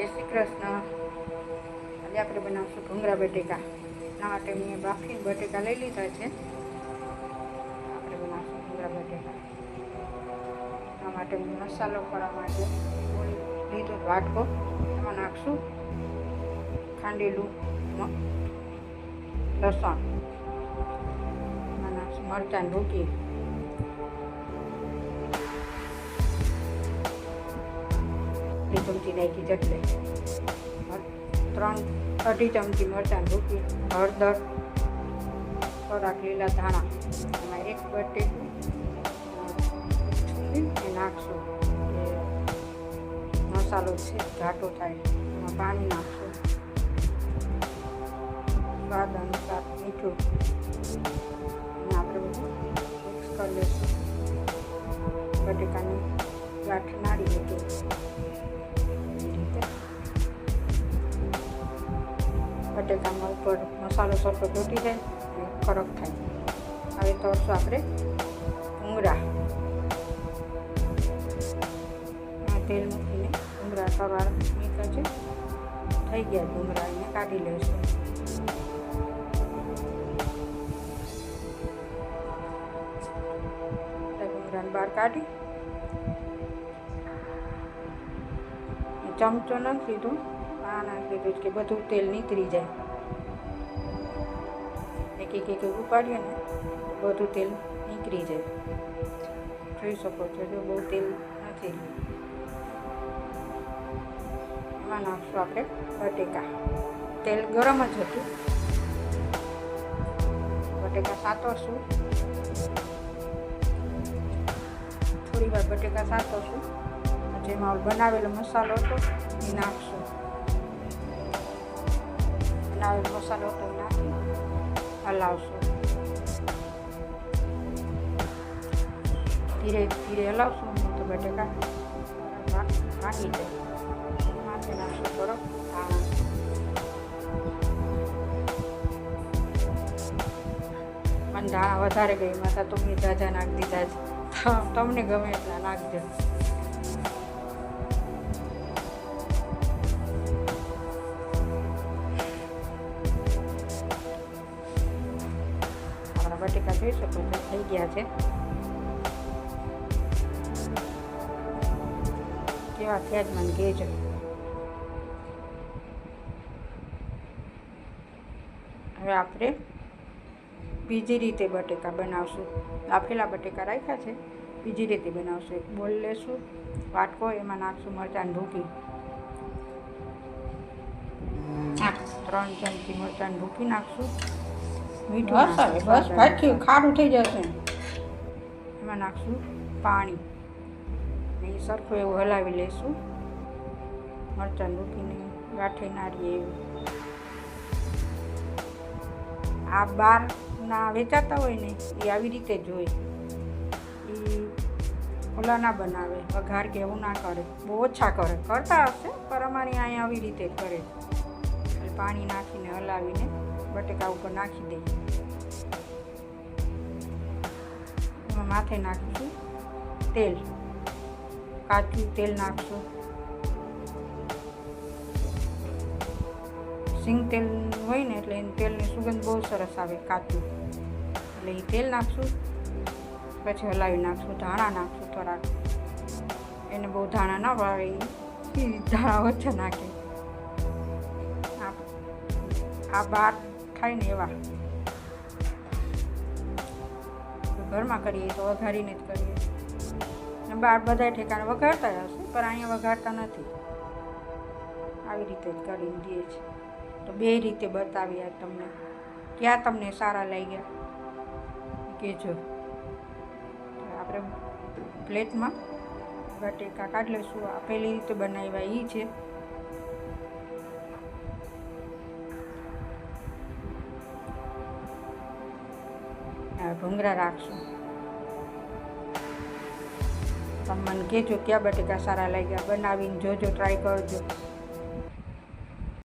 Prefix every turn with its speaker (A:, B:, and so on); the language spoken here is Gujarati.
A: જય શ્રી કૃષ્ણ. આજે આપણે બનાવશું ભૂંગળા બટેકા. એના માટે મેં બાફીને બટેકા લઈ લીધા છે. આપણે બનાવશું ભૂંગળા બટેકા. એના માટે મેં મસાલો કરવા માટે લીધો વાટકો. એમાં નાખશું ખાંડેલું લસણ, એમાં નાખશું મરચાં ભૂકી, ચમચી નાખી ચટણી, 3-2 ચમચી મરચાં ભૂકી, હળદર, થોડાક લીલા ધાણા, એમાં એક બટેકું છૂંદી નાખશું. મસાલો છે ઘાટો થાય એમાં પાણી નાખશું, સ્વાદ અનુસાર મીઠું, અને આપણે બધું મિક્સ કરી લઈશું. બટેકાની ગાંઠ નાડી લીધું. બટેકામાં ઉપર મસાલો સરખો તૂટી જાય અને કડક થાય. હવે તળશું આપણે ભૂંગળા. તેલ મૂકીને ભૂંગળા તળવા મૂક્યા છે. થઈ ગયા ભૂંગળા, અહીંયા કાઢી લઈશું. ભૂંગળાને બહાર કાઢી ચમચો નાખી દીધું, આ નાખી દીધું કે બધું તેલ નીકળી જાય. એક ઉપાડીએ ને બધું તેલ નીકળી જાય. જોઈ શકો છો, જો બહુ તેલ નથી. એમાં નાખશું આપણે બટેકા. તેલ ગરમ જ હતું. બટેકા સાતરશું. થોડી વાર બટેકા સાતરશું. જેમાં બનાવેલો મસાલો હતો એ નાખશું. બનાવેલો મસાલો હતો એ નાખી હલાવશું. ધીરે ધીરે હલાવશું તો બટેકા ભાંગી જાય. માથે નાખશું થોડો મને ધાણા વધારે ગઈ માતા તો મેં જાજા નાખી દીધા છે. તમને ગમે એટલા નાખજો. બટેકા જોઈ શકો છો થઈ ગયા છે. કેવા થયા જ મને કહેજો. હવે આપણે બીજી રીતે બટેકા બનાવશું. બાફેલા બટેકા રાખ્યા છે, બીજી રીતે બનાવશું. એક બોલ લેશું, વાટકો, એમાં નાખશું મરચાં ભૂકી. 3 ચમચી મરચાં ભૂકી નાખશું. મીઠું બસ ભાઈ ખારું થઈ જશે. એમાં નાખશું પાણી ને સરખું એવું હલાવી લઈશું. મરચાં મૂકીને ગાંઠે નારીએ એવું. આ બહારના વેચાતા હોય ને એ આવી રીતે જ હોય. એ ઓલા ના બનાવે, વઘાર કે એવું ના કરે, બહુ ઓછા કરે. કરતા હશે પણ અમારી અહીંયા આવી રીતે જ કરે. એટલે પાણી નાખીને હલાવીને બટેકા ઉપર નાખી દઈએ. એમાં માથે નાખીશું તેલ, કાચું તેલ નાખશું. સિંગ તેલ હોય ને એટલે એની તેલની સુગંધ બહુ સરસ આવે, કાચું. એટલે એ તેલ નાખશું. પછી હલાવી નાખશું. ધાણા નાખશું થોડાક. એને બહુ ધાણા ના ભાવે, એ ધાણા ઓછા નાખે. આ બહાર ખાય ને એવા ઘરમાં કરીએ તો વઘારીને જ કરીએ. બહાર બધા ઠેકાણે વઘારતા હશે પણ અહીંયા વઘારતા નથી. આવી રીતે જ કરીને દઈએ છીએ. તો બે રીતે બતાવ્યા તમને. ક્યાં તમને સારા લાગ્યા કહેજો. આપણે પ્લેટમાં બટેકા કાઢી લઈશું. આ પહેલી રીતે બનાવ્યા એ છે. ભૂંગળા રાખશું. તમે મને કહેજો ક્યાં બટેકા સારા લાગ્યા. બનાવીને જોજો, ટ્રાય કરજો.